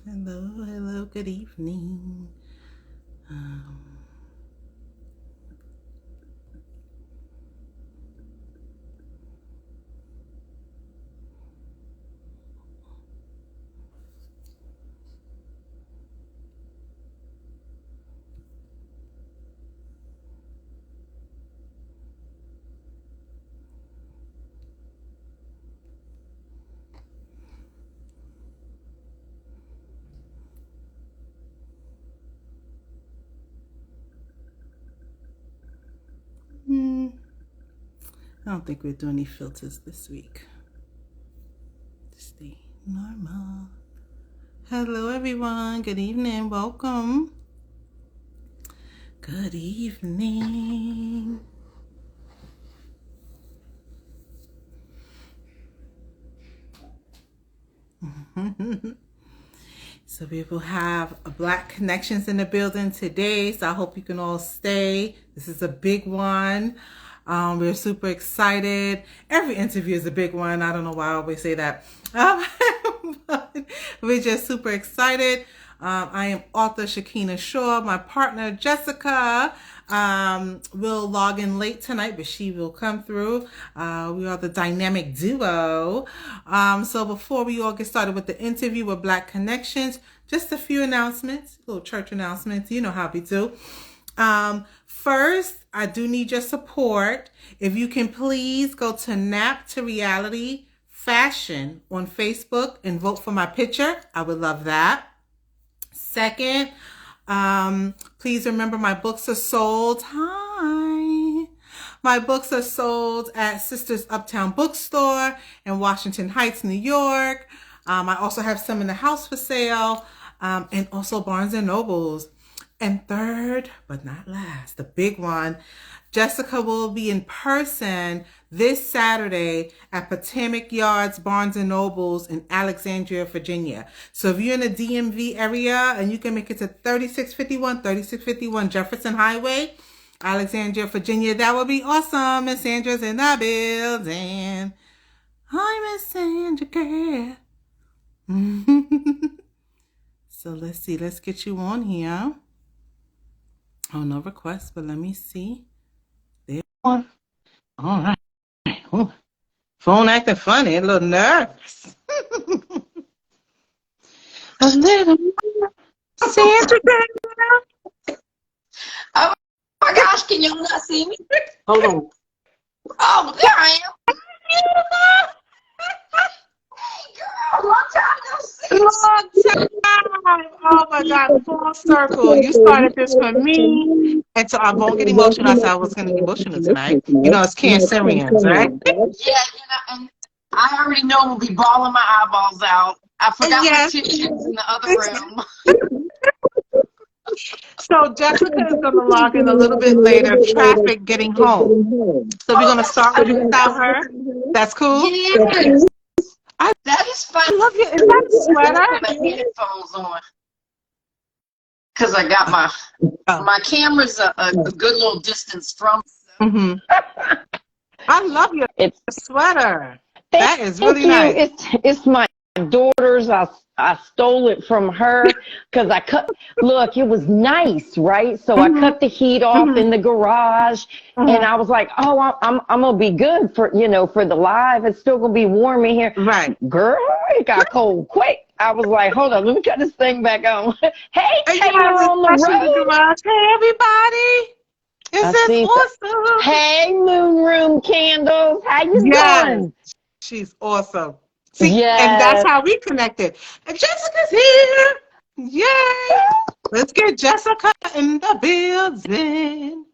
Hello, hello, good evening. Um, hmm, I don't think we're doing any filters this week. Stay normal. Hello, everyone. Good evening. Welcome. Good evening. So we will have Black Connections in the building today. So I hope you can all stay. This is a big one. We're super excited. Every interview is a big one. I don't know why I always say that. But we're just super excited. I am author Shakina Shaw. My partner Jessica will log in late tonight, but she will come through. We are the dynamic duo. So before we all get started with the interview with Black Connections, just a few announcements, little church announcements. You know how we do. First, I do need your support. If you can please go to Nap to Reality Fashion on Facebook and vote for my picture. I would love that. Second, please remember my books are sold. Hi. My books are sold at Sisters Uptown Bookstore in Washington Heights, New York. I also have some in the house for sale, and also Barnes and Nobles. And third, but not last, the big one, Jessica will be in person this Saturday at Potomac Yards Barnes and Nobles in Alexandria, Virginia. So if you're in the DMV area and you can make it to 3651 Jefferson Highway, Alexandria, Virginia, that would be awesome. Miss Sandra's in the building. Hi, Miss Sandra, girl. So let's see. Let's get you on here. Oh, no requests, but let me see. There. All right. Ooh. Phone acting funny, a little nervous. A little Sandra girl. Oh my gosh, can y'all not see me? Hold on. Oh, there I am. Hey girl, long time no see. Long time. Oh my God, full circle. You started this for me. And so I won't get emotional. I said I was going to get emotional tonight. You know, it's Cancerians, right? Yeah, and I already know we'll be bawling my eyeballs out. I forgot my tissues in the other room. So Jessica is going to log in a little bit later. Traffic getting home. So we're going to start without her. That's cool? Yes. That is fun. I love you. Is that a sweater? I put my headphones on. Because I got my camera's a good little distance from. Mm-hmm. I love your sweater. That is really Thank nice. you. It's my daughter's. I stole it from her because I cut. Look, it was nice, right? So I cut the heat off in the garage, and I was like, "Oh, I'm gonna be good for for the live. It's still gonna be warm in here." Right, girl, it got cold quick. I was like, "Hold on, let me cut this thing back on." Hey, Taylor on the road. Hey, everybody! This is awesome. Hey, Moon Room Candles, how you doing? She's awesome. See, and that's how we connected. And Jessica's here. Yay! Let's get Jessica in the building.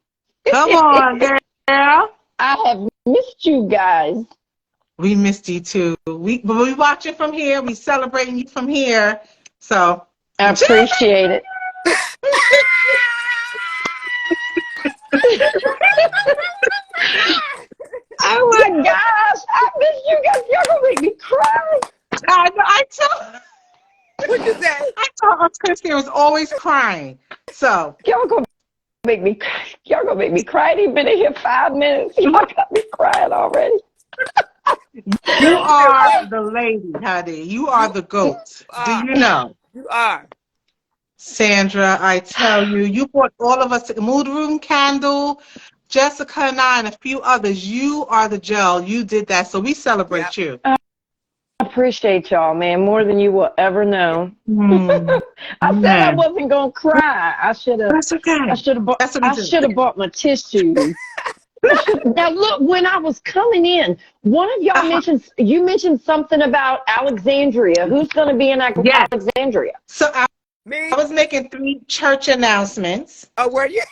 Come on, girl. I have missed you guys. We missed you too. We watching from here. We celebrating you from here. So I appreciate it. Oh my gosh, I miss you guys. You're gonna make me cry. I told us Christy was always crying. So y'all gonna make me cry. You've been in here 5 minutes. Y'all got me crying already. You are the lady, honey. You are the goat. Do you know? You are. Sandra, I tell you, you brought all of us Mood Room Candle, Jessica and I, and a few others. You are the gel. You did that, so we Yeah. celebrate you. I appreciate y'all, man, more than you will ever know. Mm, I said I man. wasn't gonna cry. I should have. That's okay. That's what we I do. should have bought my tissues. Now look, when I was coming in, one of y'all Uh-huh. mentioned you mentioned something about Alexandria. Who's going to be in Yes. Alexandria? So I Me? was making 3 church announcements. Oh, were you?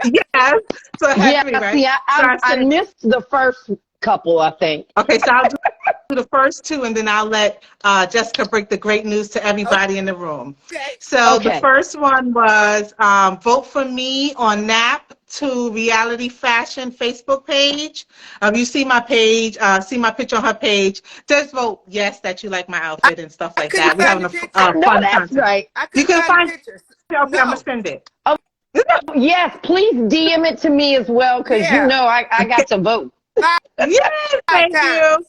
Yes. So it had Yeah, 3, right? see, So I I said, missed the first couple, I think. okay, so I'll do the first 2, and then I'll let Jessica break the great news to everybody in the room. Okay. So the Okay. first one was vote for me on NAP to Reality Fashion Facebook page. You see my page, see my picture on her page. Just vote yes that you like my outfit and stuff I like couldn't that. We're find having the a I picture. know fun that's contest. right. I You couldn't can find find the picture. it. Okay, I'm No. gonna send it. Yes, please DM it to me as well, because you Yeah. know I got to vote. Five, Yes, five thank you. times.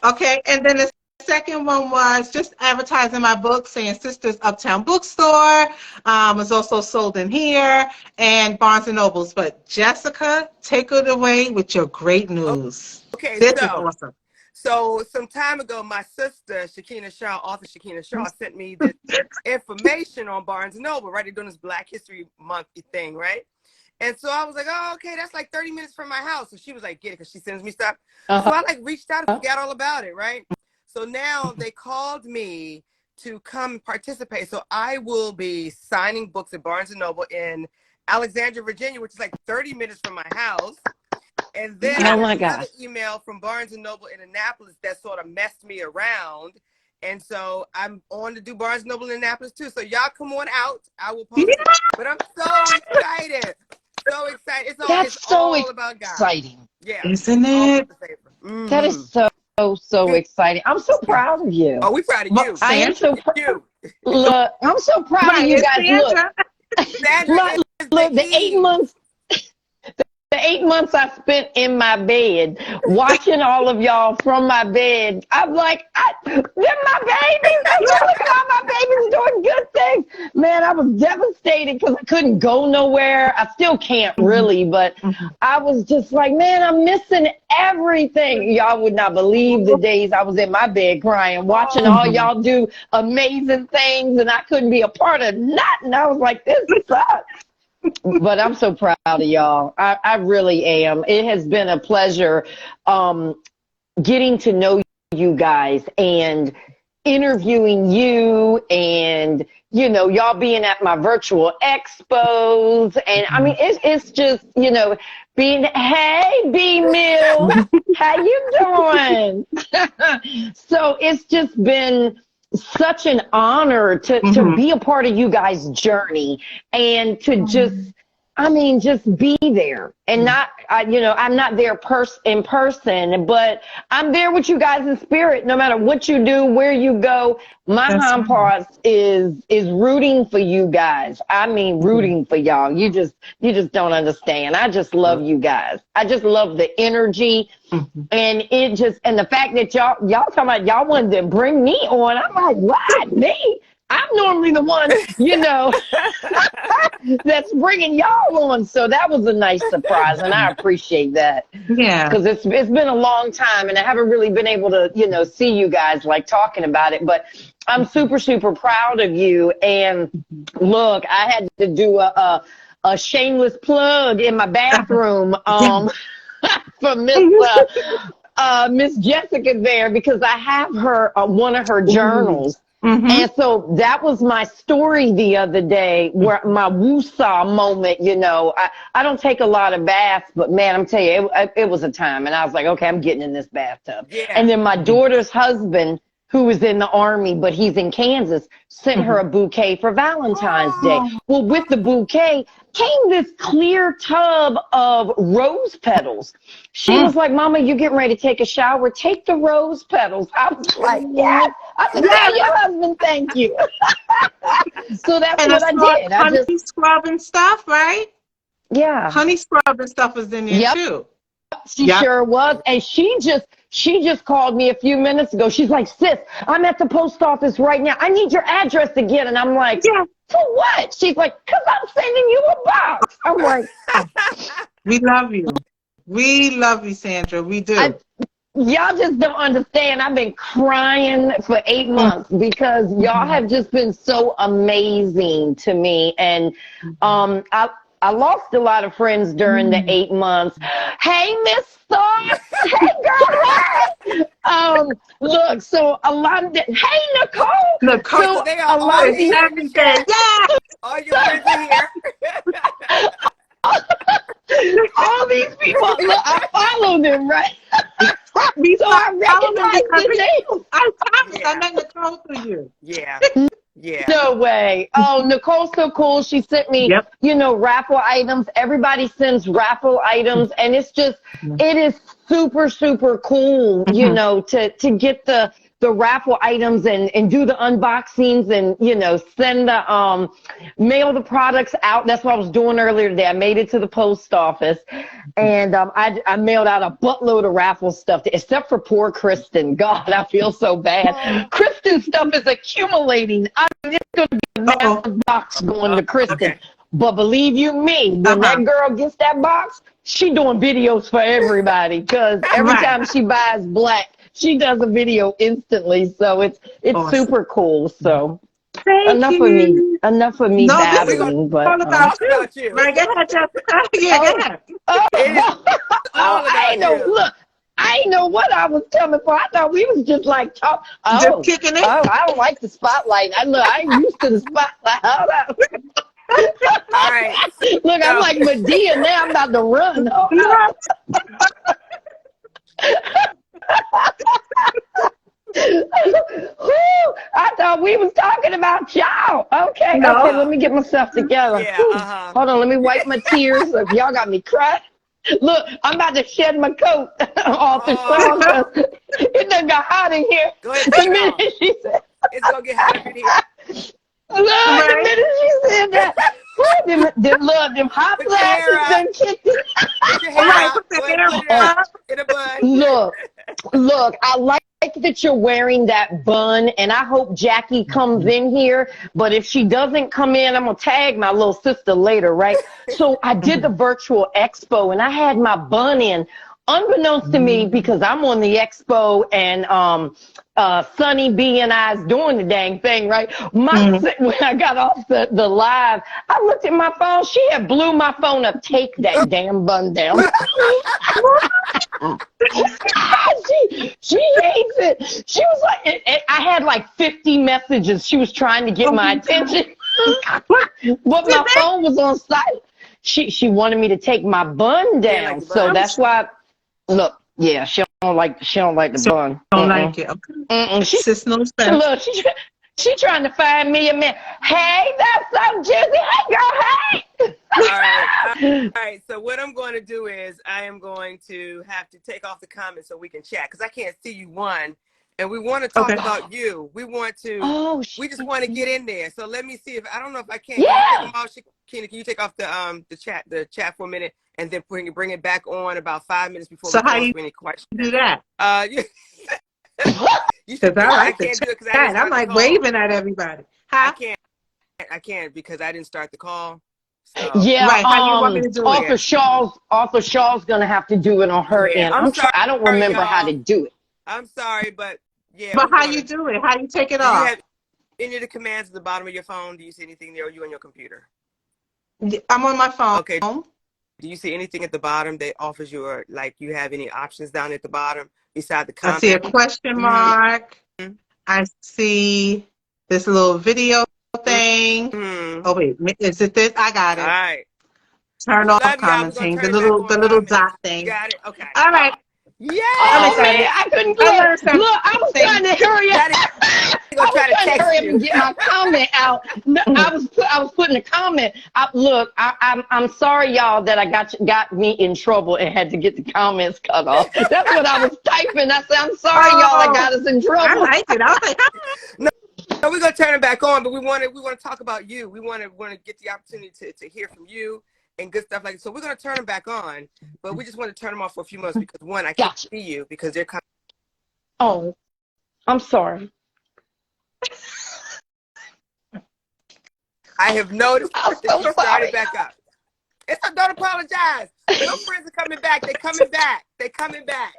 Okay, and then the second one was just advertising my book, saying Sisters Uptown Bookstore. It's also sold in here and Barnes and Nobles. But Jessica, take it away with your great news. Okay, This is awesome. so some time ago, my sister, Shakina Shaw, author Shakina Shaw, sent me this information on Barnes and Noble, right? They're doing this Black History Month thing, right? And so I was like, oh, okay, that's like 30 minutes from my house. So she was like, get it, because she sends me stuff. So I like reached out and forgot all about it, right? So now they called me to come participate. So I will be signing books at Barnes and Noble in Alexandria, Virginia, which is like 30 minutes from my house. And then Oh I my got another gosh. email from Barnes and Noble in Annapolis that sort of messed me around. And so I'm on to do Barnes and Noble in Annapolis too. So y'all come on out. I will post it. But I'm so excited. So excited. It's That's so all about God. exciting. Yeah. Isn't All it? about the favor. That is so exciting. I'm so proud of you. Oh, we proud of Well, you. I am Sandra, so You. look. I'm so proud of right, you it's guys. Look, Sandra. Sandra is look. the Eve. The 8 months I spent in my bed watching all of y'all from my bed, I'm like, they're my babies. I'm really glad my baby's doing good things. Man, I was devastated because I couldn't go nowhere. I still can't really, but I was just like, man, I'm missing everything. Y'all would not believe the days I was in my bed crying, watching all y'all do amazing things, and I couldn't be a part of nothing. I was like, this sucks. But I'm so proud of y'all. I really am. It has been a pleasure getting to know you guys and interviewing you, and y'all being at my virtual expos, and I mean it's just being, hey B Mills, how you doing? So it's just been such an honor to be a part of you guys' journey, and to just be there, and not, I'm not there in person, but I'm there with you guys in spirit. No matter what you do, where you go, my home parts is rooting for you guys. I mean, rooting for y'all. You just don't understand. I just love you guys. I just love the energy. And and the fact that y'all talking about y'all wanted to bring me on. I'm like, what, me? I'm normally the one, that's bringing y'all on. So that was a nice surprise, and I appreciate that. Yeah. Because it's been a long time, and I haven't really been able to, see you guys like talking about it. But I'm super, super proud of you. And look, I had to do a shameless plug in my bathroom for Miss Jessica there, because I have her one of her journals. And so that was my story the other day, where my woo-saw moment, I don't take a lot of baths, but man, I'm telling you, it was a time. And I was like, okay, I'm getting in this bathtub. Yeah. And then my daughter's husband, who was in the Army, but he's in Kansas, sent her a bouquet for Valentine's Day. Well, with the bouquet came this clear tub of rose petals. She was like, Mama, you getting ready to take a shower? Take the rose petals. I was like, yes. I said, tell your husband thank you. So that's what I did. Honey scrub and stuff, right? Yeah. Honey scrub and stuff is in there too. She sure was. And she She just called me a few minutes ago. She's like, sis, I'm at the post office right now. I need your address again. And I'm like, yeah. For what? She's like, because I'm sending you a box. I'm like, we love you. We love you, Sandra. We do. Y'all just don't understand. I've been crying for 8 months because y'all have just been so amazing to me. And I lost a lot of friends during the 8 months. Hey, Miss Thoughts. Hey, girl. Hey. Look, so a lot of hey, Nicole. Nicole, so they are a lot of these everything. Yeah. All your friends are here. All these people, look, I follow them, right? So I recognize the name. I promise I met Nicole through you. Yeah. Yeah. No way. Oh, Nicole's so cool. She sent me, raffle items. Everybody sends raffle items. And it's just, it is super, super cool, to get the raffle items and do the unboxings and, send the, mail the products out. That's what I was doing earlier today. I made it to the post office and, I mailed out a buttload of raffle stuff, except for poor Kristen. God, I feel so bad. Kristen's stuff is accumulating. I mean, it's going to be a massive box going to Kristen. Okay. But believe you me, when that girl gets that box, she doing videos for everybody because every time she buys black, she does a video instantly, so it's awesome. Super cool. So enough of me babbling. But all about you. Right, go ahead, Jessica. Yeah, go ahead. I know. Look, I ain't know what I was coming for. I thought we was just like talk. Just kicking it. Oh, I don't like the spotlight. I ain't used to the spotlight. Hold up. All right. Look, I'm like Medea now. I'm about to run. I thought we was talking about y'all. Okay, let me get myself together. Yeah, Hold on, let me wipe my tears. Y'all got me crying. Look, I'm about to shed my coat off the shawl. It done got hot in here. Go ahead, the minute she said, it's gonna get hot in here. Look, the minute she said that, them hot flashes done kicked it. Get your hair out. Go ahead, put it out. Get a bun. Look, I like that you're wearing that bun, and I hope Jackie comes in here, but if she doesn't come in, I'm going to tag my little sister later, right? So I did the virtual expo, and I had my bun in, unbeknownst to me, because I'm on the expo, and Sunny B and I's doing the dang thing, right? When I got off the live, I looked at my phone. She had blew my phone up. Take that damn bun down. she hates it. She was like, I had like 50 messages. She was trying to get my attention, but my phone was on silent. She wanted me to take my bun down, so that's why. Look, yeah, she don't like the bun. Don't like it. Okay. She's no sense. Look, she trying to find me a man. Hey, that's so juicy. Hey, girl, hey. All right. So what I'm going to do is I am going to have to take off the comments so we can chat because I can't see you and we want to talk about you. We want to. We just want to get in there. So let me see if I don't know if I can. Yeah. Can you take off the chat for a minute and then bring it back on about 5 minutes before so we how you any questions? Do that? Because I like the chat. I'm like waving at everybody. Huh? I can't because I didn't start the call. So. Yeah, right. How you want me to do Arthur Shaw's gonna have to do it on her end. I don't remember how to do it. I'm sorry, but yeah. But how you do it? How you take it off? You have any of the commands at the bottom of your phone? Do you see anything there? Or are you on your computer? I'm on my phone. Okay. Do you see anything at the bottom that offers you you have any options down at the bottom beside the comment? I see a question mark. Mm-hmm. I see this little video thing. Mm-hmm. Oh wait, is it this? I got it. All right. Turn off commenting. The little dot thing. You got it. Okay. All right. Yeah. Oh man, I couldn't look. I was trying to hurry up. I was trying to hurry up and get my comment out. No, I was putting a comment. I'm sorry, y'all, that I got me in trouble and had to get the comments cut off. That's what I was typing. I said, I'm sorry, y'all, I got us in trouble. I like it. I was like, no, we're gonna turn it back on, but we want to talk about you. We want to get the opportunity to hear from you. And good stuff like that. So we're going to turn them back on, but we just want to turn them off for a few months because one, I can't see you because they're coming Oh, I'm sorry. I have noticed I'm that so you started back up. Don't apologize. Your friends are coming back. They're coming back. They're coming back.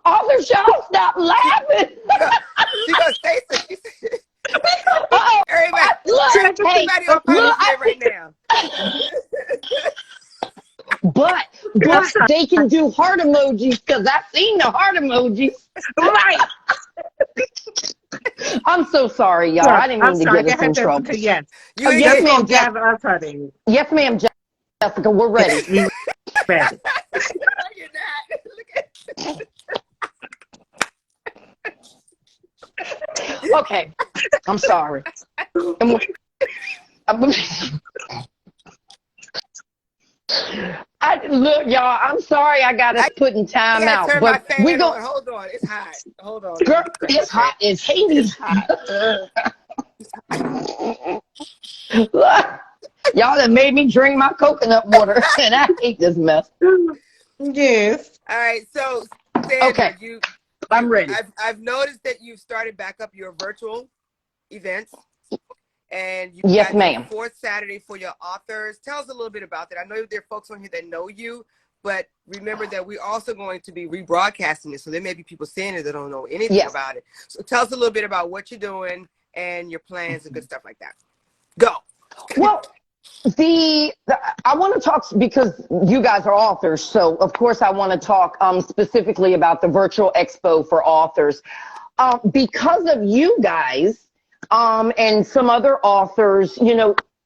Authors, y'all stop laughing. She goes, Stacey. She said, Oh, everybody, look, hey, everybody on look, punishment right now. but they can do heart emojis because I've seen the heart emojis. Right. I'm so sorry, y'all. I didn't mean to get us in trouble. Yes. You Oh, ain't yes, get ma'am, Have us honey. Yes, ma'am, Jessica. We're ready. We ready. Look at that. Look at Okay, I'm sorry. Look, y'all. I'm sorry. I got us put in I time gotta out, turn my but we fan go. on. Hold on. It's hot. Hold on. Girl, it's hot. It's Hades hot. Y'all have made me drink my coconut water, and I hate this mess. Yes. All right. So, Sandra, Okay, I'm ready. I've noticed that you've started back up your virtual events. And you Yes, got your ma'am. fourth Saturday for your authors. Tell us a little bit about that. I know there are folks on here that know you, but remember that we're also going to be rebroadcasting it. So there may be people seeing it that don't know anything Yes. about it. So tell us a little bit about what you're doing and your plans and good stuff like that. Go. Well, I want to talk because you guys are authors. So, of course, I want to talk specifically about the virtual expo for authors. Because of you guys, and some other authors,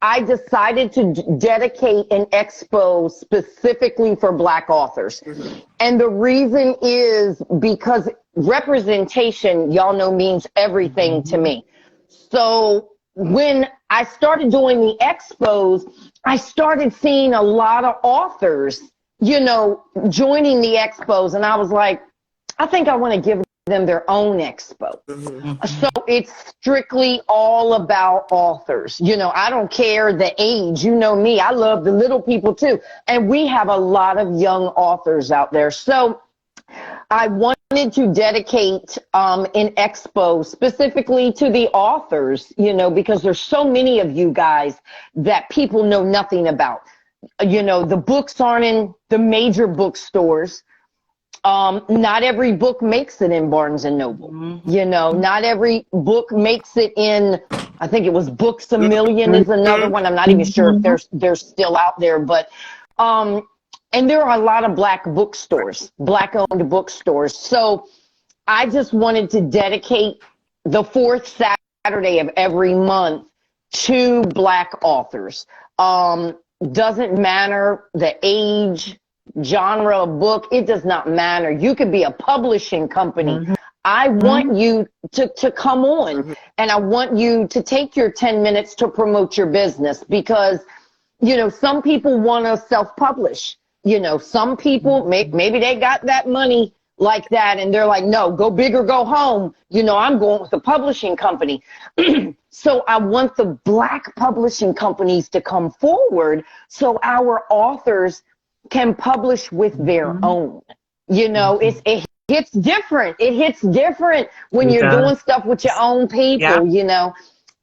I decided to dedicate an expo specifically for Black authors. Mm-hmm. And the reason is because representation, y'all know, means everything to me. So when I started doing the expos, I started seeing a lot of authors, joining the expos. And I was like, I think I want to give them their own expo. Mm-hmm. So it's strictly all about authors. I don't care the age. You know me. I love the little people too. And we have a lot of young authors out there. So I wanted to dedicate an expo specifically to the authors, because there's so many of you guys that people know nothing about. The books aren't in the major bookstores. Not every book makes it in Barnes and Noble. Mm-hmm. Not every book makes it in, I think it was Books A Million is another one. I'm not even sure if they're still out there, but, and there are a lot of Black bookstores, Black owned bookstores. So I just wanted to dedicate the fourth Saturday of every month to Black authors. Doesn't matter the age, genre of book, it does not matter. You could be a publishing company. Mm-hmm. I want you to come on, and I want you to take your 10 minutes to promote your business because, some people want to self-publish. Some people, maybe they got that money like that, and they're like, no, go big or go home. I'm going with a publishing company. So I want the Black publishing companies to come forward so our authors can publish with their own. It hits different. It hits different when you're doing stuff with your own people,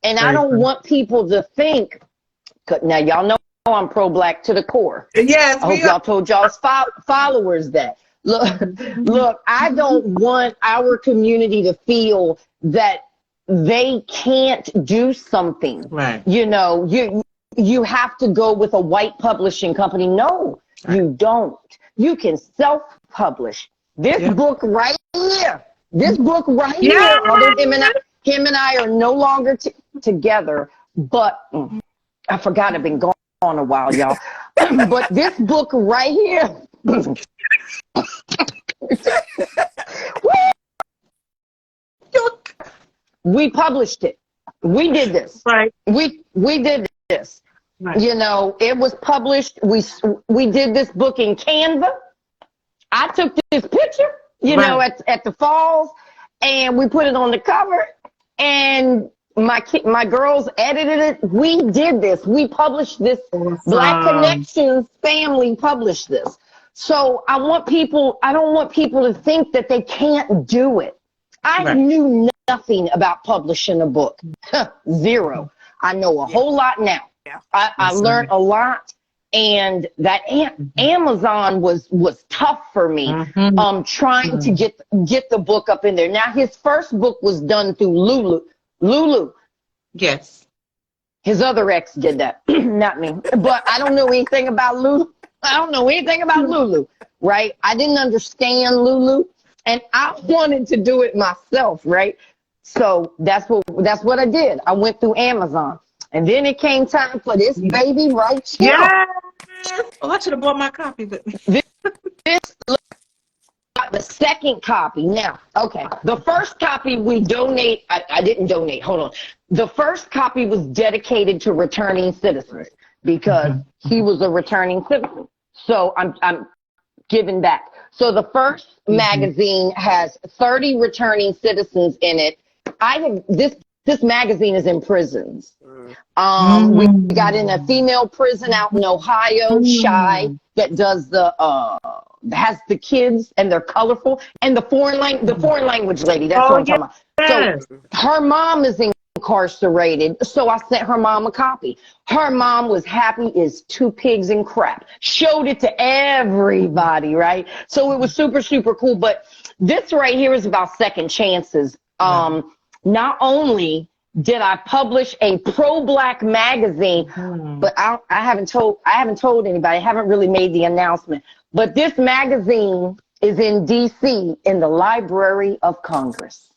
And I don't want people to think, now y'all know I'm pro-Black to the core. Yes, I hope y'all told y'all's followers that. Look, I don't want our community to feel that they can't do something. Right. You have to go with a white publishing company. No. You don't. You can self-publish. This book right here. Here. Although him and I are no longer together, but I forgot I've been gone a while, y'all. But this book right here. We published it. We did this. Right. We did this. Right. It was published. We did this book in Canva. I took this picture, at the falls, and we put it on the cover. And my girls edited it. We did this. We published this. Awesome. Black Connections family published this. So I don't want people to think that they can't do it. I knew nothing about publishing a book. Zero. I know a whole lot now. Yeah. I learned a lot, and that Amazon was tough for me. Trying to get the book up in there. Now his first book was done through Lulu. Yes. His other ex did that, not me. But I don't know anything about Lulu. Right? I didn't understand Lulu, and I wanted to do it myself, right? So that's what I did. I went through Amazon, and then it came time for this baby right here. Yes. Oh, I should have bought my copy, but This the second copy. Now, okay, the first copy we donate. I didn't donate. Hold on. The first copy was dedicated to returning citizens because he was a returning citizen. So I'm giving back. So the first magazine has 30 returning citizens in it. This magazine is in prisons. We got in a female prison out in Ohio, Shy, that does has the kids, and they're colorful, and the foreign language lady. That's what I'm talking about. So her mom is incarcerated, so I sent her mom a copy. Her mom was happy as two pigs in crap. Showed it to everybody, right? So it was super, super cool. But this right here is about second chances. Not only did I publish a pro-black magazine, but I haven't told anybody. I haven't really made the announcement. But this magazine is in D.C. in the Library of Congress.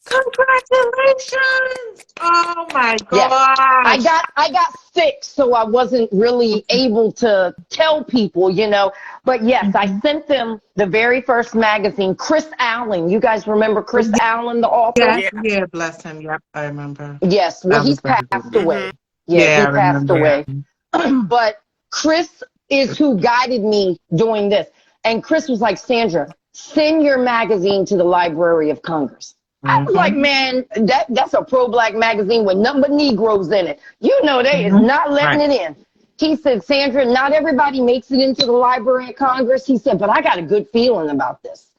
congratulations! Oh my Yes. God! I got sick, so I wasn't really able to tell people, But yes, I sent them the very first magazine. Chris Allen, you guys remember Chris Allen, the author? Yeah, bless him. Yep, I remember. Yes, well, he's passed away. Yeah, he passed away. But Chris is who guided me doing this. And Chris was like, Sandra, send your magazine to the Library of Congress. I was like, man, that's a pro-black magazine with nothing but Negroes in it. They is not letting it in. He said, Sandra, not everybody makes it into the Library of Congress. He said, but I got a good feeling about this.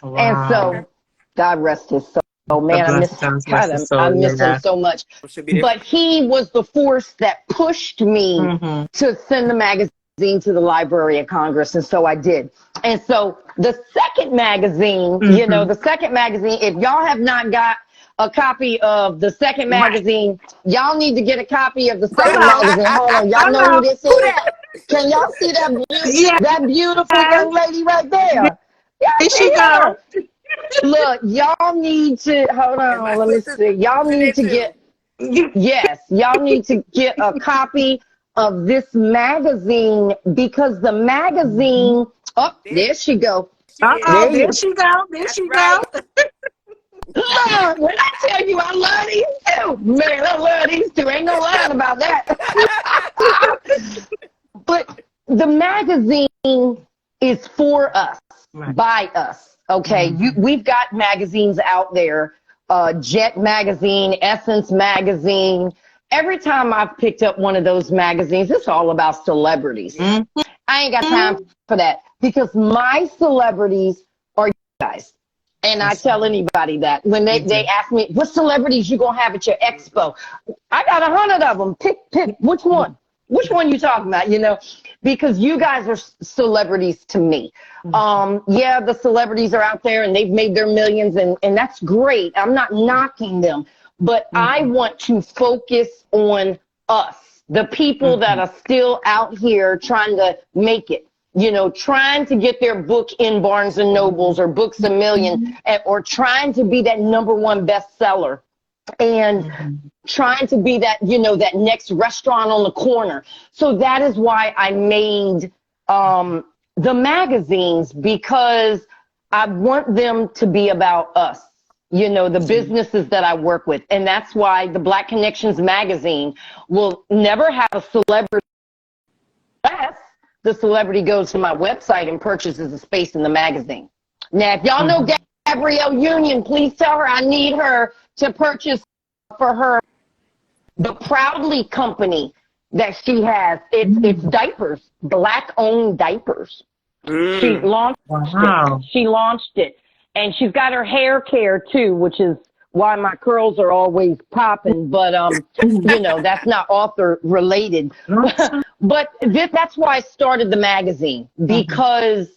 Wow. And so, God rest his soul. Oh, man, I miss him so much. But he was the force that pushed me to send the magazine to the Library of Congress, and so I did. And so the second magazine, if y'all have not got a copy of the second magazine, y'all need to get a copy of the second magazine. Hold on, y'all know who this is? Can y'all see that beautiful young lady right there? Here she goes. Look, y'all need to, hold on, let me see. Y'all need to get, y'all need to get a copy of this magazine, because the magazine, there she go. There she go. Look, when I tell you I love these two, man, I love these two. Ain't no lying about that. But the magazine is for us, by us. Okay, we've got magazines out there, Jet Magazine, Essence Magazine. Every time I've picked up one of those magazines, it's all about celebrities. I ain't got time for that, because my celebrities are you guys. And I tell anybody that when they ask me, what celebrities you gonna have at your expo? I got 100 of them. Pick which one? Which one you talking about? Because you guys are celebrities to me. The celebrities are out there and they've made their millions, and that's great. I'm not knocking them. But I want to focus on us, the people that are still out here trying to make it, trying to get their book in Barnes and Nobles or Books A Million, or trying to be that #1 bestseller, and trying to be that, that next restaurant on the corner. So that is why I made the magazines, because I want them to be about us. The businesses that I work with. And that's why the Black Connections magazine will never have a celebrity. Unless the celebrity goes to my website and purchases a space in the magazine. Now, if y'all know Gabrielle Union, please tell her I need her to purchase for her the Proudly company that she has. It's diapers, Black-owned diapers. She launched Wow. it. She launched it. And she's got her hair care too, which is why my curls are always popping. But, you know, that's not author related. But that's why I started the magazine, because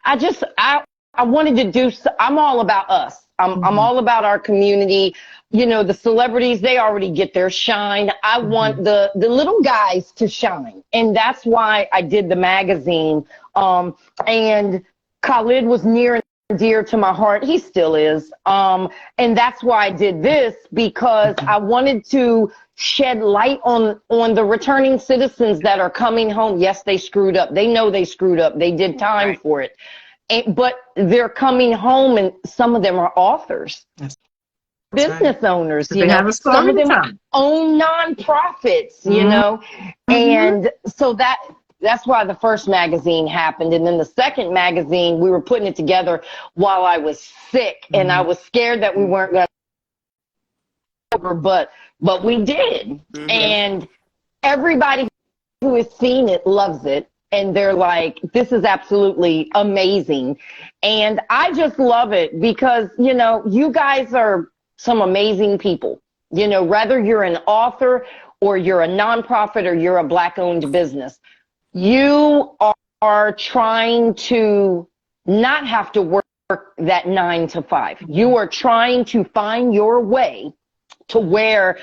I wanted to do, I'm all about us. I'm all about our community. You know, the celebrities, they already get their shine. I want the little guys to shine. And that's why I did the magazine. And Khalid was near and dear to my heart. He still is. And that's why I did this, because I wanted to shed light on the returning citizens that are coming home. Yes, they screwed up. They know they screwed up. They did time for it. But they're coming home, and some of them are authors, business owners, you know, some of them own nonprofits, you know, and so that's why the first magazine happened. And then the second magazine, we were putting it together while I was sick, and I was scared that we weren't going to over, but we did. And everybody who has seen it loves it. And they're like, this is absolutely amazing. And I just love it because, you know, you guys are some amazing people. You know, whether you're an author or you're a nonprofit or you're a Black-owned business, you are trying to not have to work that 9 to 5. You are trying to find your way to where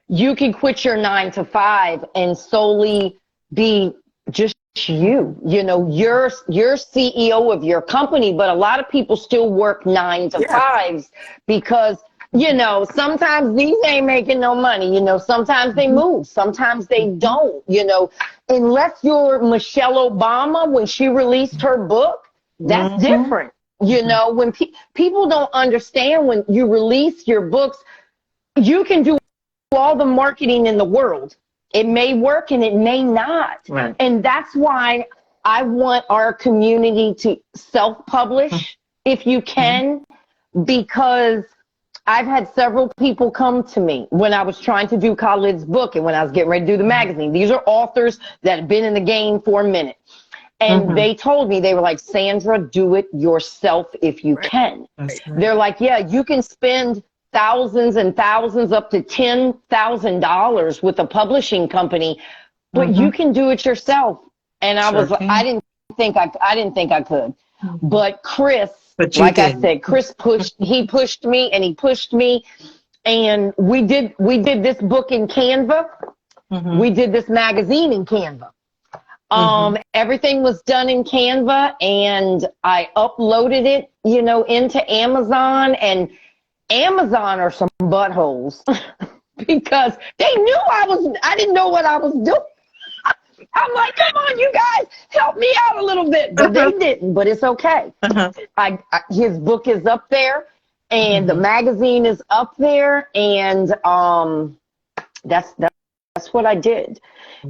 you can quit your 9 to 5 and solely be just you know, you're CEO of your company, but a lot of people still work 9 to 5s because, you know, sometimes these ain't making no money, you know, sometimes they move, sometimes they don't, you know, unless you're Michelle Obama when she released her book, that's different. You know, when people don't understand, when you release your books, you can do all the marketing in the world. It may work and it may not. Right. And that's why I want our community to self-publish if you can, because I've had several people come to me when I was trying to do Khalid's book and when I was getting ready to do the magazine. These are authors that have been in the game for a minute. And they told me, they were like, Sandra, do it yourself if you can. They're like, yeah, you can spend thousands and thousands up to $10,000 with a publishing company, but you can do it yourself. And I was, I didn't think I could, but Chris, like I said, Chris he pushed me and he pushed me, and we did this book in Canva. We did this magazine in Canva. Everything was done in Canva, and I uploaded it, you know, into Amazon, and Amazon are some buttholes because they knew I didn't know what I was doing. I'm like, come on, you guys, help me out a little bit. But they didn't, but it's okay. His book is up there, and the magazine is up there, and that's what I did.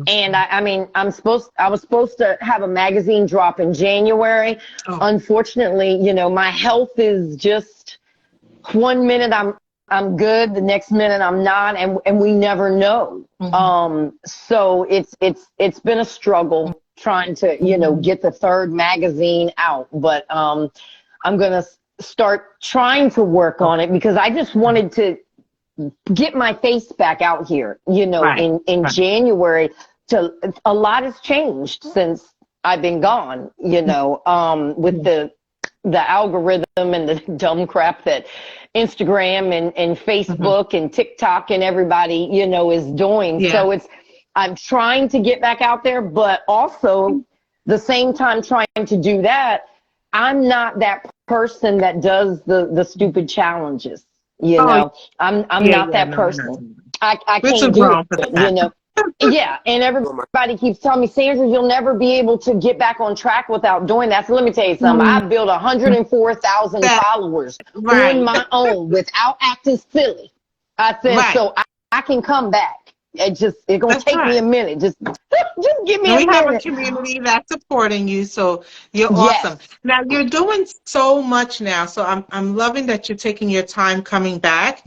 And I mean, I was supposed to have a magazine drop in January. Unfortunately, you know, my health is just, one minute I'm good, the next minute I'm not, and we never know. So it's been a struggle trying to, you know, get the third magazine out, but I'm gonna start trying to work on it because I just wanted to get my face back out here, you know, in January. A lot has changed since I've been gone, you know, with the algorithm and the dumb crap that Instagram and Facebook and TikTok and everybody, you know, is doing. So I'm trying to get back out there, but also the same time trying to do that, I'm not that person that does the stupid challenges. You know, I'm not that person. I can't do it, you know. And everybody keeps telling me, Sandra, you'll never be able to get back on track without doing that. So let me tell you something. I built 104,000 followers on my own without acting silly. I said, so I can come back. It's gonna take me a minute. Just give me a minute. We have a community that's supporting you, so you're awesome. Now you're doing so much now, so I'm loving that you're taking your time coming back.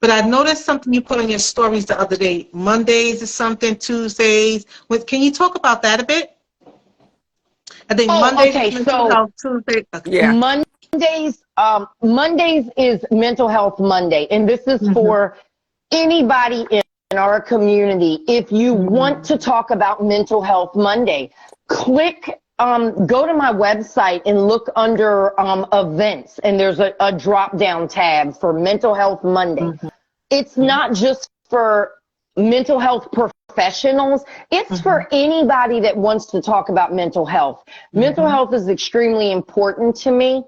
But I noticed something you put on your stories the other day. Mondays or something, Tuesdays. Can you talk about that a bit? I think Oh, Mondays okay. is mental So health, Tuesday. Okay. Yeah. Mondays is Mental Health Monday, and this is for anybody in our community. If you want to talk about Mental Health Monday, go to my website and look under events, and there's a drop down tab for Mental Health Monday. It's not just for mental health professionals. It's for anybody that wants to talk about mental health. Mental health is extremely important to me.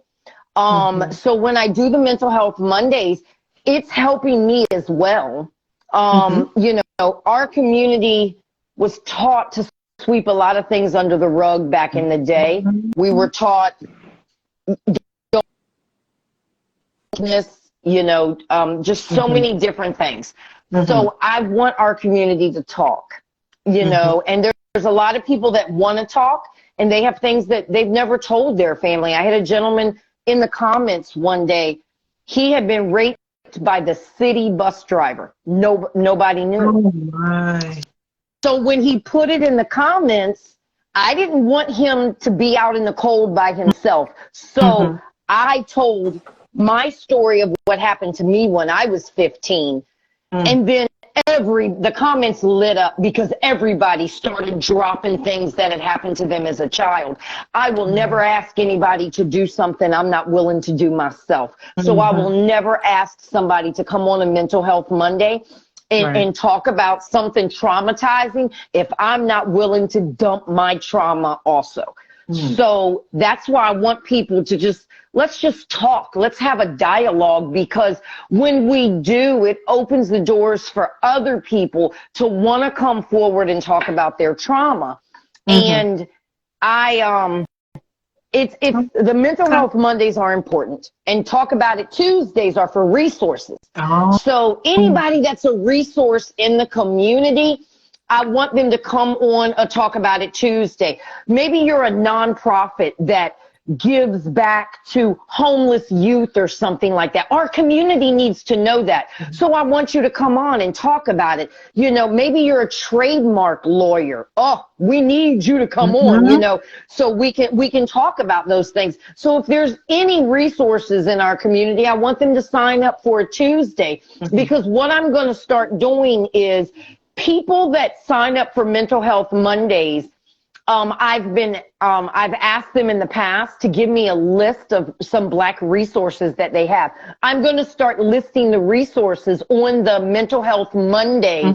So when I do the Mental Health Mondays, it's helping me as well. You know, our community was taught to sweep a lot of things under the rug back in the day. We were taught you know, just so many different things. So I want our community to talk, you know, and there's a lot of people that want to talk, and they have things that they've never told their family. I had a gentleman in the comments one day. He had been raped by the city bus driver. Nobody knew. Oh my. So when he put it in the comments, I didn't want him to be out in the cold by himself. So I told my story of what happened to me when I was 15. And then the comments lit up because everybody started dropping things that had happened to them as a child. I will never ask anybody to do something I'm not willing to do myself. So I will never ask somebody to come on a Mental Health Monday and talk about something traumatizing if I'm not willing to dump my trauma also. So that's why I want people to let's just talk. Let's have a dialogue, because when we do, it opens the doors for other people to want to come forward and talk about their trauma. And it's the Mental Health Mondays are important, and Talk About It Tuesdays are for resources. So anybody that's a resource in the community, I want them to come on a Talk About It Tuesday. Maybe you're a nonprofit that gives back to homeless youth or something like that. Our community needs to know that. So I want you to come on and talk about it. You know, maybe you're a trademark lawyer. Oh, we need you to come on, you know, so we can talk about those things. So if there's any resources in our community, I want them to sign up for a Tuesday, because what I'm going to start doing is people that sign up for Mental Health Mondays, I've asked them in the past to give me a list of some Black resources that they have. I'm going to start listing the resources on the Mental Health Monday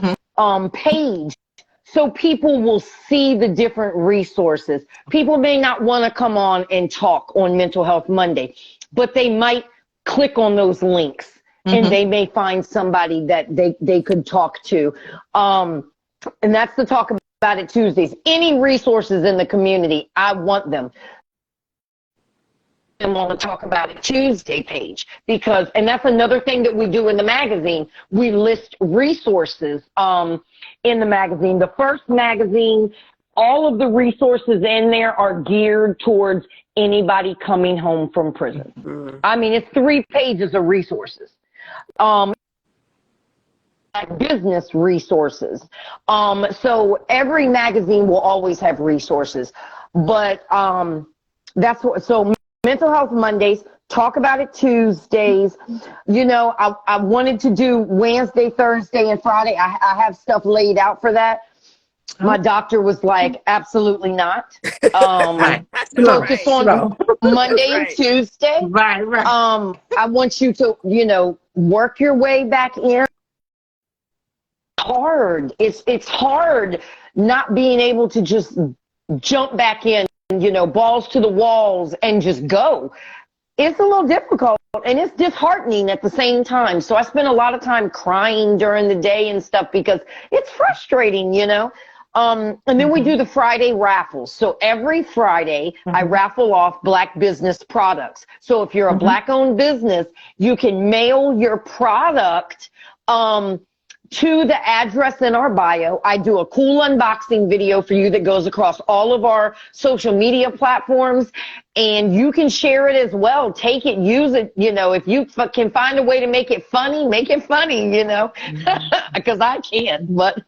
page, so people will see the different resources. People may not want to come on and talk on Mental Health Monday, but they might click on those links and they may find somebody that they could talk to. And that's the Talk About It Tuesdays. Any resources in the community, I want them on the Talk About It Tuesday page, because, and that's another thing that we do in the magazine. We list resources in the magazine. The first magazine, all of the resources in there are geared towards anybody coming home from prison. I mean, it's 3 pages of resources. Business resources. So every magazine will always have resources, but that's what, so Mental Health Mondays, Talk About It Tuesdays. You know, I wanted to do Wednesday, Thursday, and Friday. I have stuff laid out for that. My doctor was like, absolutely not. Focus on Monday and Tuesday. I want you to, you know, work your way back in. Hard. It's hard not being able to just jump back in, you know, balls to the walls and just go. It's a little difficult, and it's disheartening at the same time. So I spend a lot of time crying during the day and stuff because it's frustrating, you know. And then we do the Friday raffles. So every Friday, I raffle off Black business products. So if you're a Black-owned business, you can mail your product to the address in our bio. I do a cool unboxing video for you that goes across all of our social media platforms, and you can share it as well. Take it, use it. You know, if you can find a way to make it funny, you know, because I can't. But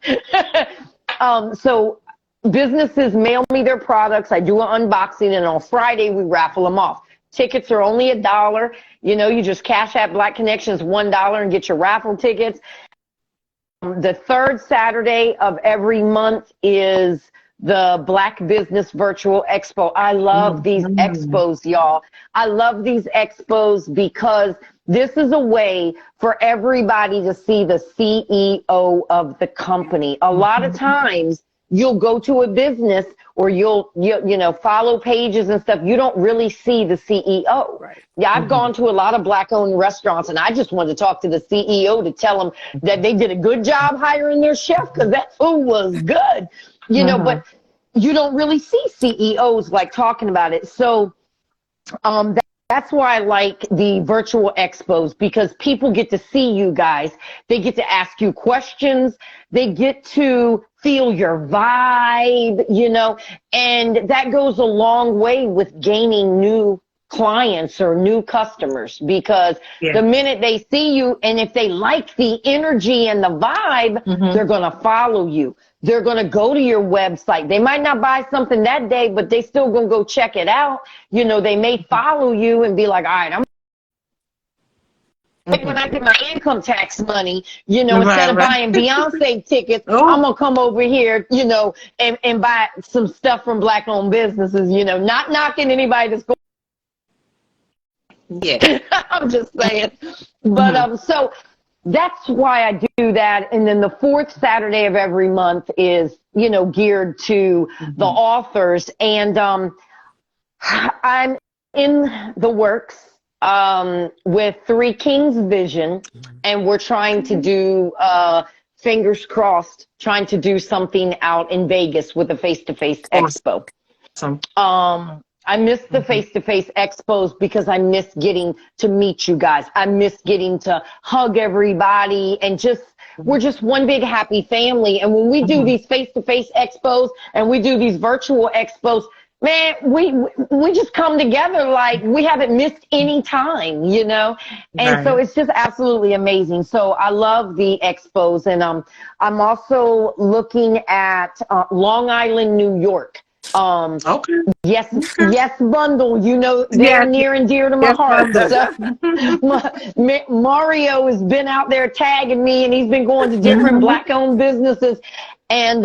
so businesses mail me their products. I do an unboxing, and on Friday we raffle them off. Tickets are only $1. You know, you just cash out Black Connections $1 and get your raffle tickets. The third Saturday of every month is the Black Business Virtual Expo. I love these expos, y'all. I love these expos because this is a way for everybody to see the CEO of the company. A lot of times you'll go to a business or you'll follow pages and stuff. You don't really see the CEO. Right. Yeah, I've gone to a lot of Black-owned restaurants, and I just wanted to talk to the CEO to tell them that they did a good job hiring their chef because that food was good. You know, but you don't really see CEOs like talking about it. So that's why I like the virtual expos, because people get to see you guys. They get to ask you questions. They get to feel your vibe, you know, and that goes a long way with gaining new clients or new customers, because the minute they see you, and if they like the energy and the vibe, they're going to follow you. They're going to go to your website. They might not buy something that day, but they still going to go check it out. You know, they may follow you and be like, all right, I'm when I get my income tax money, you know, instead of buying Beyonce tickets, I'm going to come over here, you know, and buy some stuff from Black-owned businesses, you know, not knocking anybody that's going. Yeah. I'm just saying. But so that's why I do that. And then the fourth Saturday of every month is, you know, geared to the authors. And I'm in the works with Three Kings Vision, and we're trying to do, fingers crossed, trying to do something out in Vegas with a face-to-face expo. I miss the face-to-face expos because I miss getting to meet you guys. I miss getting to hug everybody, and we're just one big happy family. And when we do these face-to-face expos and we do these virtual expos, man, we just come together like we haven't missed any time, you know? And so it's just absolutely amazing. So I love the expos. And I'm also looking at Long Island, New York. Yes, bundle, you know, they're near and dear to my heart. So, Mario has been out there tagging me, and he's been going to different Black-owned businesses. And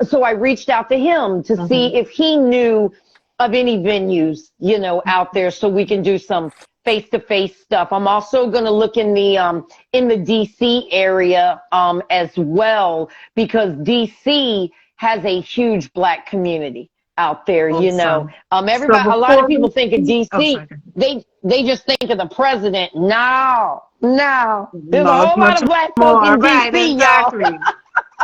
so I reached out to him to see if he knew of any venues, you know, out there, so we can do some face-to-face stuff. I'm also going to look in the DC area as well, because DC has a huge Black community out there, you know. Everybody, a lot of people think of DC, they just think of the president. No, there's a whole lot of Black folks in DC, y'all.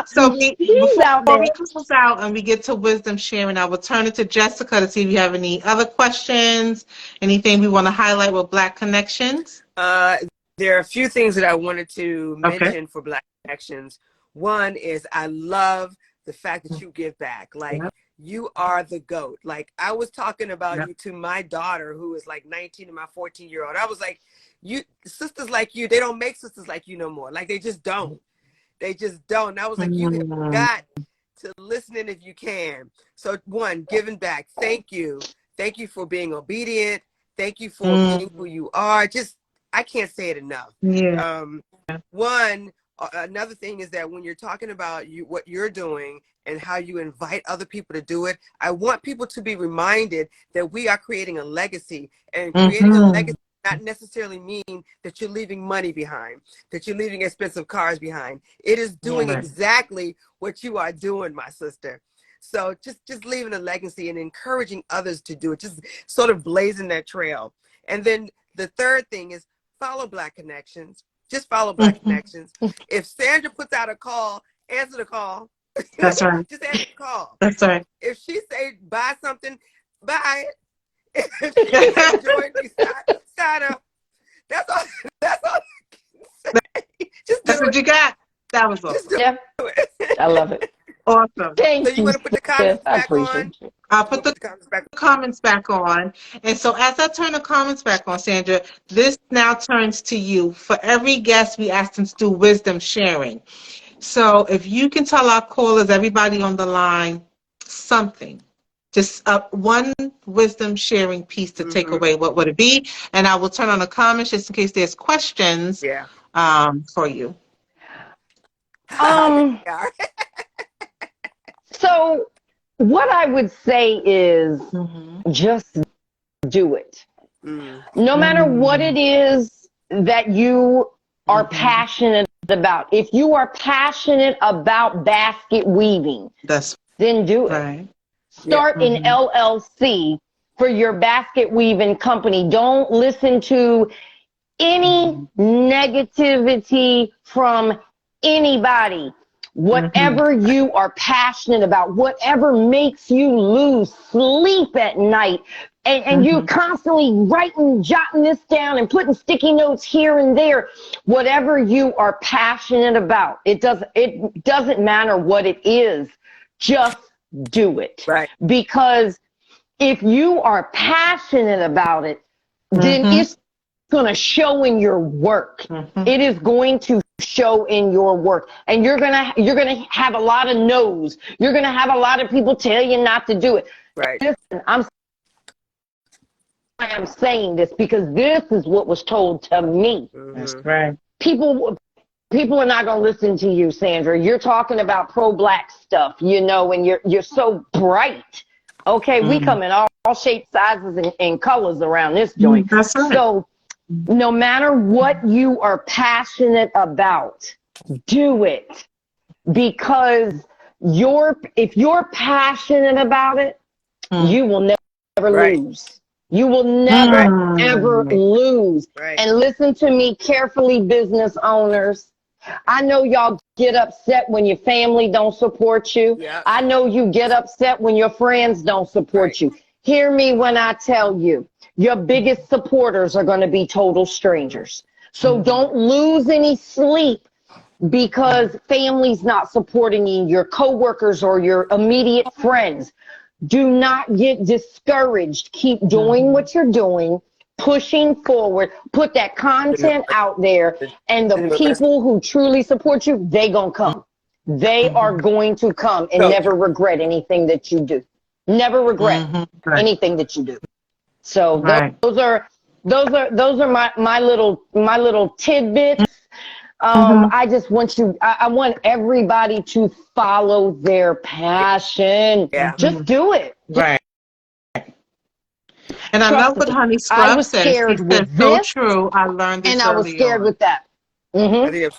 So before we close out and we get to wisdom sharing, I will turn it to Jessica to see if you have any other questions, anything we want to highlight with Black Connections. There are a few things that I wanted to mention for Black Connections. One is I love the fact that you give back. Like, you are the GOAT. Like, I was talking about you to my daughter, who is like 19, and my 14-year-old. I was like, sisters like you, they don't make sisters like you no more. Like, they just don't. They just don't. And I was like, you have got to listen in if you can. So, one, giving back. Thank you. Thank you for being obedient. Thank you for being who you are. Just, I can't say it enough. Another thing is that when you're talking about what you're doing and how you invite other people to do it, I want people to be reminded that we are creating a legacy, and creating a legacy not necessarily mean that you're leaving money behind, that you're leaving expensive cars behind. It is doing exactly what you are doing, my sister. So just leaving a legacy and encouraging others to do it, just sort of blazing that trail. And then the third thing is follow Black Connections. Just follow Black Connections. If Sandra puts out a call, answer the call. That's right. Just answer the call. That's right. If she say buy something, buy it. If she say join me, sign up. That's all I can say. That's what you got. That was awesome. Yeah. I love it. Awesome. Thank so you want to put the comments back on? I'll put the comments back on. And so as I turn the comments back on, Sandra, this now turns to you. For every guest, we ask them to do wisdom sharing. So if you can tell our callers, everybody on the line, something. Just one wisdom sharing piece to take away. What would it be? And I will turn on the comments just in case there's questions for you. So what I would say is just do it. No matter what it is that you are passionate about. If you are passionate about basket weaving, then do it. Right. Start an LLC for your basket weaving company. Don't listen to any negativity from anybody. Whatever you are passionate about, whatever makes you lose sleep at night, and you're constantly writing, jotting this down and putting sticky notes here and there, whatever you are passionate about, it doesn't matter what it is, just do it. Right. Because if you are passionate about it, then it's going to show in your work. It is going to show in your work, and you're gonna have a lot of no's. You're gonna have a lot of people tell you not to do it. Right. Listen, I am saying this because this is what was told to me. That's right. People are not gonna listen to you, Sandra. You're talking about pro-black stuff, you know, and you're so bright. Okay, we come in all shapes, sizes, and colors around this joint. That's right. So no matter what you are passionate about, do it. Because if you're passionate about it, you will never lose. You will never, ever lose. Right. And listen to me carefully, business owners. I know y'all get upset when your family don't support you. Yep. I know you get upset when your friends don't support you. Hear me when I tell you. Your biggest supporters are going to be total strangers. So don't lose any sleep because family's not supporting you, your coworkers or your immediate friends. Do not get discouraged. Keep doing what you're doing, pushing forward, put that content out there, and the people who truly support you, they going to come. They are going to come and never regret anything that you do. Never regret anything that you do. So those are my little tidbits. I just want I want everybody to follow their passion. Yeah. Just do it. Right. And I love what Honey Scrub says. Scared She with said, so this, true. I learned this and I was early scared on. with that. I think it's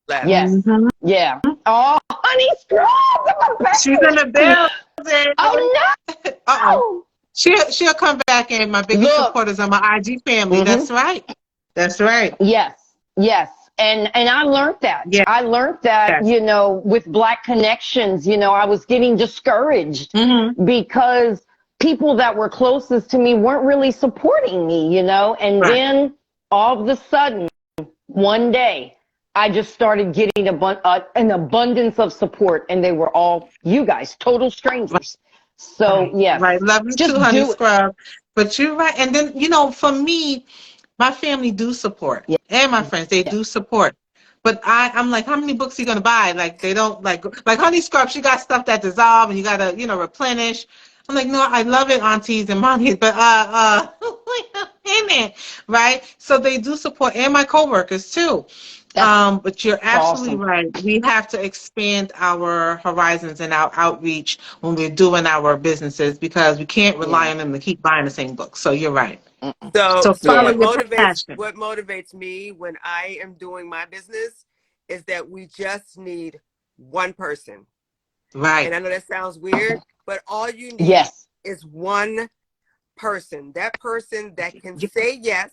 last. Yes. Yeah. Oh, Honey Scrub. She's in the building. Oh no. Uh-oh. She'll come back in. My biggest supporters are my IG family. That's right. That's right. Yes. Yes. And I learned that. Yeah. I learned that, you know, with Black Connections, you know, I was getting discouraged because people that were closest to me weren't really supporting me, you know, and then all of a sudden, one day, I just started getting an abundance of support, and they were all you guys, total strangers. So, yes. Right. Love you just too, Honey do it. Scrub. But you're right. And then, you know, for me, my family do support. Yeah. And my friends, they do support. But I'm like, how many books are you going to buy? Like, they don't, like Honey Scrub, she got stuff that dissolve and you got to, you know, replenish. I'm like, no, I love it, aunties and mommies, but, in it, right? So they do support, and my coworkers too. But you're absolutely right. We have to expand our horizons and our outreach when we're doing our businesses because we can't rely on them to keep buying the same books. So you're right. So follow what your passion. motivates me when I am doing my business is that we just need one person. Right. And I know that sounds weird, but all you need is one person. That person that can say yes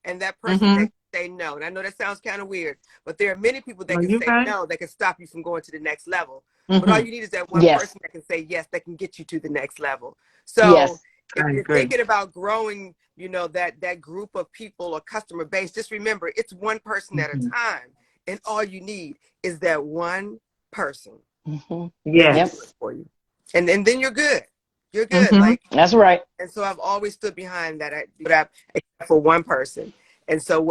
and that person that can say no. And I know that sounds kind of weird, but there are many people that can say no that can stop you from going to the next level. But all you need is that one person that can say yes that can get you to the next level. So if you're thinking about growing, you know, that group of people or customer base, just remember it's one person at a time. And all you need is that one person. Yes. For you. And then you're good. You're good. Like that's right. And so I've always stood behind that, except for one person. And so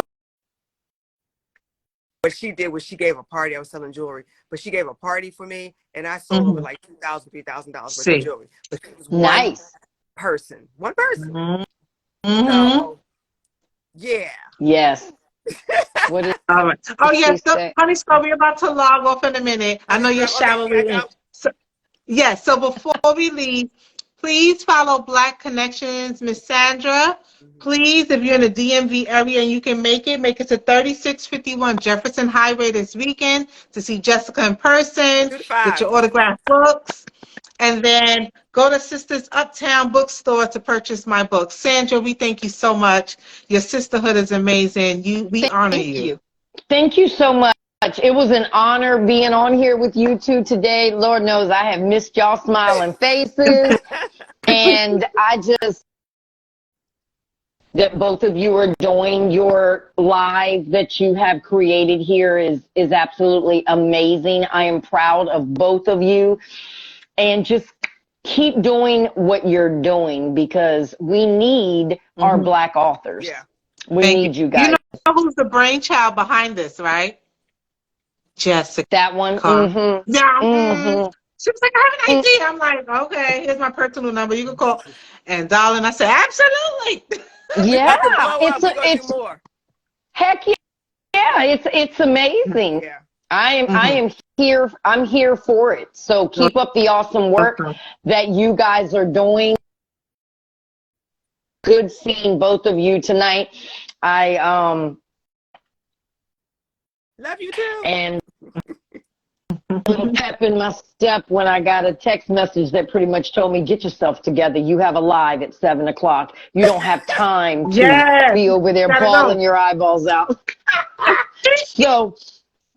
what she did was she gave a party. I was selling jewelry, but she gave a party for me, and I sold over like $2,000, $3,000 worth of jewelry. But it was Nice. one person. Mm-hmm. So, yeah. Yes. What is? All right. Oh, yes. She So, say? honey, so we're about to log off in a minute. I know you're Okay, can I showering. go? So, yes. So before we leave, please follow Black Connections, Miss Sandra. Please, if you're in the DMV area and you can make it to 3651 Jefferson Highway this weekend to see Jessica in person, 2 to get 5. your autographed books, and then go to Sisters Uptown Bookstore to purchase my book. Sandra, we thank you so much. Your sisterhood is amazing. We honor Thank you. you. Thank you so much. It was an honor being on here with you two today. Lord knows I have missed y'all smiling faces. And I just, that both of you are doing your live that you have created here is absolutely amazing. I am proud of both of you. And just keep doing what you're doing because we need our Black authors. Yeah. We need you guys. You know who's the brainchild behind this, right? Jessica. That one? Yeah. She was like, I have an idea. I'm like, okay, here's my personal number. You can call. And darling, I said, absolutely. Yeah. It's more. Heck yeah. It's amazing. Yeah. I am here. I'm here for it. So keep up the awesome work that you guys are doing. Good seeing both of you tonight. I love you too. And a little pep in my step when I got a text message that pretty much told me, get yourself together. You have a live at 7 o'clock. You don't have time to be over there bawling your eyeballs out. So,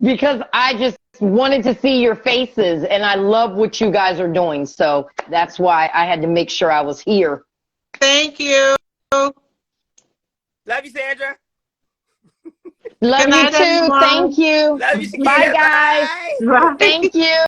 because I just wanted to see your faces and I love what you guys are doing. So that's why I had to make sure I was here. Thank you. Love you, Sandra. Love you too. Everyone. Thank you. Love you, Shakira. Bye, guys. Bye. Thank you.